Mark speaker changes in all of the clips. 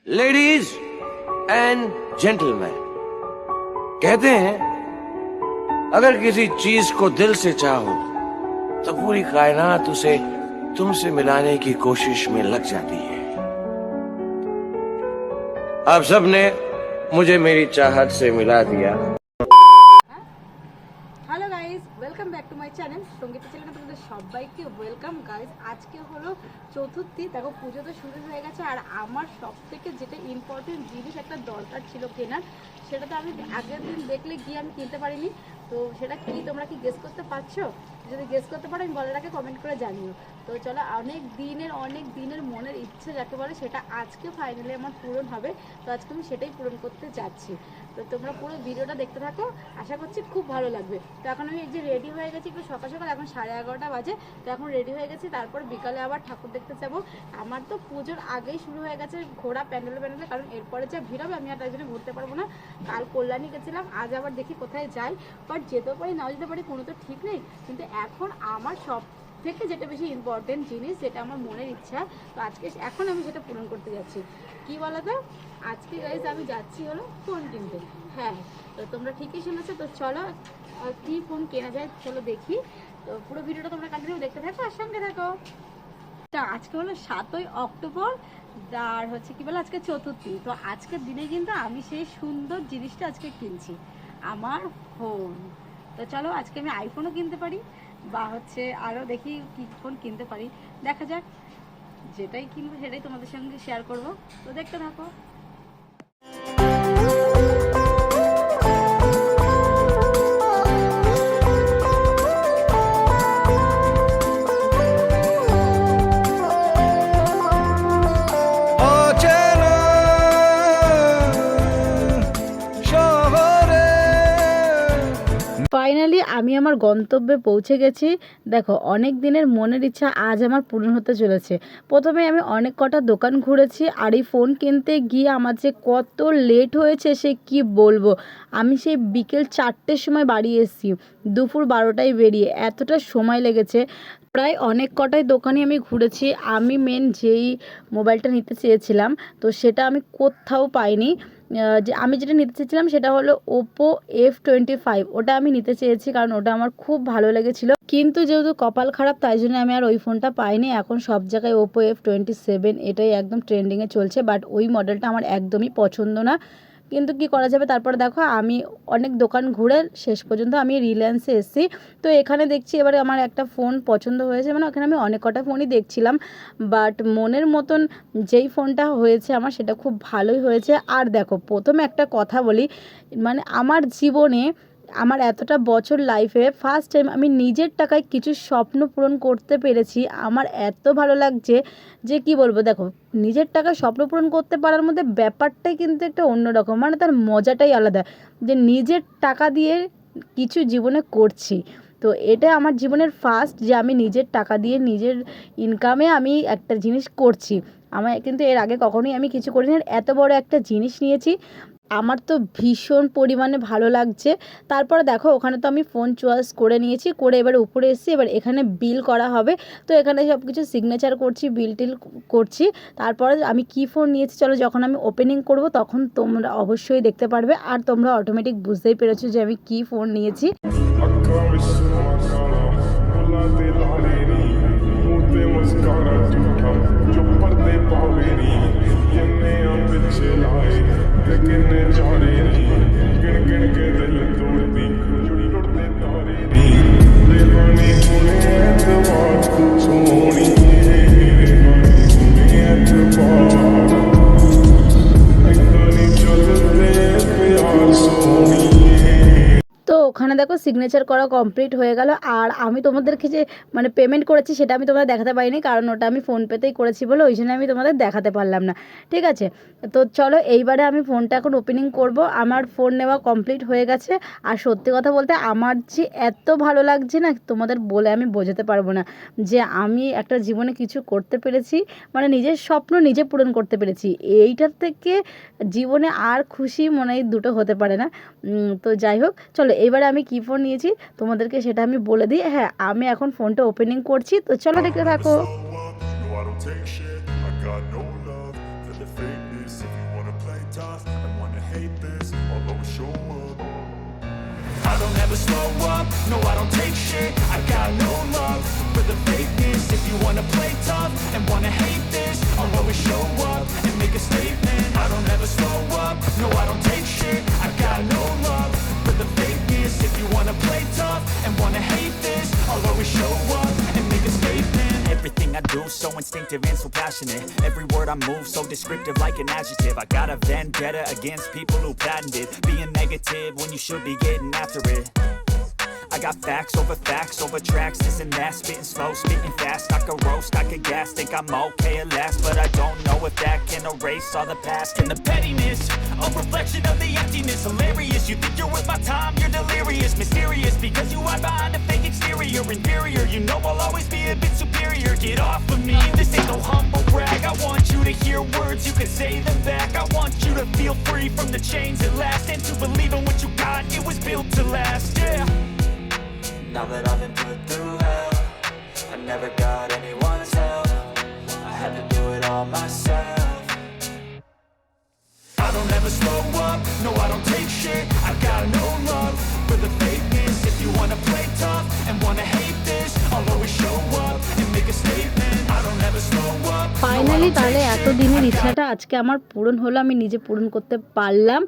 Speaker 1: Ladies and gentleman, कहते हैं अगर किसी चीज को दिल से चाहो तो पूरी कायनात उसे तुमसे मिलाने की कोशिश में लग जाती है। आप सबने मुझे मेरी चाहत से मिला दिया।
Speaker 2: Hello guys, welcome back to my channel Sangeeta চ্যানেলে তোমাদের সবাইকে ওয়েলকাম গাইজ। আজকে হলো চতুর্থী, দেখো পুজো তো শুরু হয়ে গেছে। আর আমার সব থেকে যেটা ইম্পর্টেন্ট জিনিস একটা দরকার ছিল কেনার, সেটা তো আমি আগের দিন দেখলে গিয়ে আমি কিনতে পারিনি। তো সেটা কি তোমরা কি গেস করতে পারছো? যদি গেস করতে পারো আমি বলার আগে কমেন্ট করে জানিও। তো চলো, অনেক দিনের মনের ইচ্ছে যাকে বলে সেটা আজকে ফাইনালি আমার পূরণ হবে। তো আজকে আমি সেটাই পূরণ করতে যাচ্ছি। তো তোমরা পুরো ভিডিওটা দেখতে থাকো, আশা করছি খুব ভালো লাগবে। তো এখন আমি এই যে রেডি হয়ে গেছি একটু সকাল সকাল, এখন 11:30 বাজে। তো এখন রেডি হয়ে গেছি, তারপর বিকালে আবার ঠাকুর দেখতে যাবো। আমার তো পুজোর আগেই শুরু হয়ে গেছে ঘোরা প্যান্ডেলে, কারণ এরপরে যা ভিড় হবে আমি আর তাই জন্য ঘুরতে পারবো না। কাল কল্যাণী গেছিলাম, আজ আবার দেখি কোথায় যাই। বাট যেতেও পারি নাও যেতে পারি, কোনো তো ঠিক নেই। কিন্তু এখন আমার সব থেকে যেটা বেশি ইম্পর্টেন্ট জিনিস, যেটা আমার মনের ইচ্ছা, তো আজকে এখন আমি সেটা পূরণ করতে যাচ্ছি। কি বলো তো, আজকে গাইজ আমি যাচ্ছি হলো ফোন কিনতে। হ্যাঁ, তো তোমরা ঠিকই শুনেছো। তো চলো কি ফোন কেনা যায় চলো দেখি। তো পুরো ভিডিওটা তোমরা কন্টিনিউ দেখতে থাকো আর সঙ্গে থাকো। আজকে হলো 7ই অক্টোবর, আর হচ্ছে কি বলে আজকে চতুর্থী। তো আজকের দিনে কিন্তু আমি সেই সুন্দর জিনিসটা আজকে কিনছি, আমার ফোন। তো চলো, আজকে আমি আইফোনও কিনতে পারি বা হচ্ছে আরও দেখি কি ফোন কিনতে পারি, দেখা যাক। যেটাই কিনবো সেটাই তোমাদের সঙ্গে শেয়ার করব। তো দেখতে থাকো। ফাইনালি আমি আমার গন্তব্যে পৌঁছে গেছি। দেখো, অনেক দিনের মনের ইচ্ছা আজ আমার পূরণ হতে চলেছে। প্রথমে আমি অনেক কটা দোকান ঘুরেছি, আর এই ফোন কিনতে গিয়ে আমার যে কত লেট হয়েছে সে কি বলবো। আমি সেই বিকেল 4টের সময় বাড়ি এসেছি, দুপুর 12টায় বেরিয়ে এতটা সময় লেগেছে। প্রায় অনেক কটাই দোকানে আমি ঘুরেছি। আমি মেন যেই মোবাইলটা নিতে চেয়েছিলাম তো সেটা আমি কোথাও পাইনি। যে আমি যেটা নিতে চেয়েছিলাম সেটা হলো ওপো F25। ওটা আমি নিতে চেয়েছি কারণ ওটা আমার খুব ভালো লেগেছিলো, কিন্তু যেহেতু কপাল খারাপ তাই জন্য আমি আর ওই ফোনটা পাইনি। এখন সব জায়গায় ওপো F27 এটাই একদম ট্রেন্ডিংয়ে চলছে, বাট ওই মডেলটা আমার একদমই পছন্দ না। কিন্তু কি করা যাবে। তারপরে দেখো, আমি অনেক দোকান ঘুরে শেষ পর্যন্ত আমি রিলায়েন্সে এসেছি। তো এখানে দেখছি এবারে আমার একটা ফোন পছন্দ হয়েছে, মানে ওখানে আমি অনেক কটা ফোনই দেখছিলাম, বাট মনের মতন যেই ফোনটা হয়েছে আমার সেটা খুব ভালোই হয়েছে। আর দেখো, প্রথমে একটা কথা বলি, মানে আমার জীবনে আমার এতটা বছর লাইফে ফার্স্ট টাইম আমি নিজের টাকায় কিছু স্বপ্ন পূরণ করতে পেরেছি। আমার এত ভালো লাগছে যে কি বলবো। দেখো, নিজের টাকায় স্বপ্ন পূরণ করতে পারার মধ্যে ব্যাপারটাই কিন্তু একটা অন্যরকম, মানে তার মজাটাই আলাদা, যে নিজের টাকা দিয়ে কিছু জীবনে করছি। তো এটা আমার জীবনের ফার্স্ট, যে আমি নিজের টাকা দিয়ে নিজের ইনকামে আমি একটা জিনিস করছি। আমার কিন্তু এর আগে কখনোই আমি কিছু করিনি, এত বড় একটা জিনিস নিয়েছি। আমার তো ভীষণ পরিমাণে ভালো লাগছে। তারপরে দেখো, ওখানে তো আমি ফোন চয়েস করে নিয়েছি, করে এবার উপরে এসেছি। এবার এখানে বিল করা হবে, তো এখানে সব কিছু সিগনেচার করছি, বিল টিল করছি। তারপরে আমি কি ফোন নিয়েছি চলো যখন আমি ওপেনিং করব তখন তোমরা অবশ্যই দেখতে পারবে, আর তোমরা অটোমেটিক বুঝতেই পেরেছো যে আমি কি ফোন নিয়েছি। তো ওখানে দেখো সিগনেচার করা কমপ্লিট হয়ে গেল। আর আমি তোমাদেরকে যে মানে পেমেন্ট করেছি সেটা আমি তোমাদের দেখাতে পারিনি, কারণ ওটা আমি ফোনপেতেই করেছি বলে ওই জন্য আমি তোমাদের দেখাতে পারলাম না। ঠিক আছে, তো চলো এইবারে আমি ফোনটা এখন ওপেনিং করব। আমার ফোন নেওয়া কমপ্লিট হয়ে গেছে। আর সত্যি কথা বলতে আমার যে এত ভালো লাগছে না, তোমাদের বলে আমি বোঝাতে পারবো না, যে আমি একটা জীবনে কিছু করতে পেরেছি, মানে নিজের স্বপ্ন নিজে পূরণ করতে পেরেছি। এইটার থেকে জীবনে আর খুশি মনে হয় দুটো হতে পারে না। তো যাই হোক, চলো এবারে আমি কী ফোন নিয়েছি তোমাদেরকে সেটা আমি বলে দিই। হ্যাঁ, আমি এখন ফোনটা ওপেনিং করছি, তো চলো দেখতে থাকো।
Speaker 3: this. If you wanna play tough and wanna hate this, I'll always show up. I don't ever slow up, no I don't take shit. I got no love for the fakeness. If you wanna play tough and wanna hate this, I'll always show up and make a statement. I don't ever slow up, no I don't take shit. I got no love for the fakeness. If you wanna play tough and wanna hate this, I'll always show up and make a statement. Everything I do so instinctive and so passionate. Every word I move so descriptive like an adjective. I got a vendetta against people who patented being negative when you should be getting after it. I got facts over tracks, this and that. Spitting slow, spitting fast. I could roast, I could gas. Think I'm okay at last, but I don't know if that can erase all the past. And the pettiness, a reflection of the emptiness. Hilarious, you think you're worth my time, you're delirious. Mysterious, because you hide behind a fake exterior. Inferior, you know I'll always be a bit superior. Get off of me, this ain't no humble brag. I want you to hear words, you can say them back. I want you to feel free from the chains at last, and to believe in what you got, it was built to last, yeah. Now that I've been put through hell, I never got anyone's help. I had to do it all myself. I don't ever slow up, no I don't take shit. I got no love for the fakeness. If you wanna play tough and wanna hate this, I'll always show up and make a statement. I don't ever slow up.
Speaker 2: Finally তাহলে এতদিনের ইচ্ছাটা আজকে আমার পূরণ হলো, আমি নিজে পূরণ করতে পারলাম।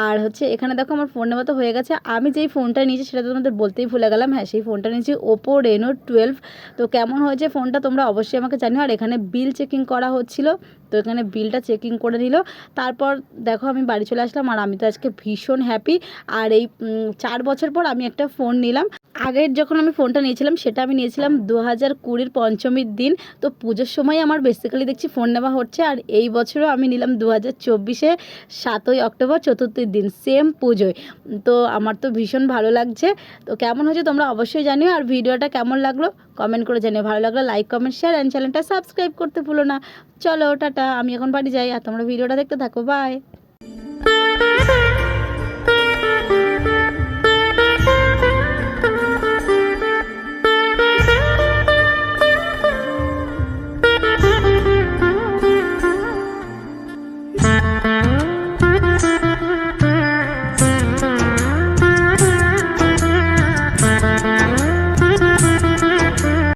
Speaker 2: আর হচ্ছে এখানে দেখো আমার ফোন নেওয়া তো হয়ে গেছে। আমি যেই ফোনটা নিয়েছি সেটা তো তোমাদের বলতেই ভুলে গেলাম। হ্যাঁ, সেই ফোনটা নিয়েছি ওপো রেনো 12। তো কেমন হয়েছে ফোনটা তোমরা অবশ্যই আমাকে জানিও। আর এখানে বিল চেকিং করা হচ্ছিল, তো এখানে বিলটা চেকিং করে নিল। তারপর দেখো আমি বাড়ি চলে আসলাম, আর আমি তো আজকে ভীষণ হ্যাপি। আর এই 4 বছর পর আমি একটা ফোন নিলাম। আগের যখন আমি ফোনটা নিয়েছিলাম সেটা আমি নিয়েছিলাম 2020 পঞ্চমীর দিন। তো পুজোর সময় আমার বেসিক্যালি দেখছি ফোন নেওয়া হচ্ছে। আর এই বছরও আমি নিলাম 2024 7ই অক্টোবর চতুর্থীর দিন, সেম পুজোয়। তো আমার তো ভীষণ ভালো লাগছে। তো কেমন হয়েছে তোমরা অবশ্যই জানিও। আর ভিডিওটা কেমন লাগলো কমেন্ট করে জানিও। ভালো লাগলো লাইক কমেন্ট শেয়ার অ্যান্ড চ্যানেলটা সাবস্ক্রাইব করতে ভুলো না। চলো টাটা, আমি এখন বাড়ি যাই, আর তোমরা ভিডিওটা দেখতে থাকো। বাই।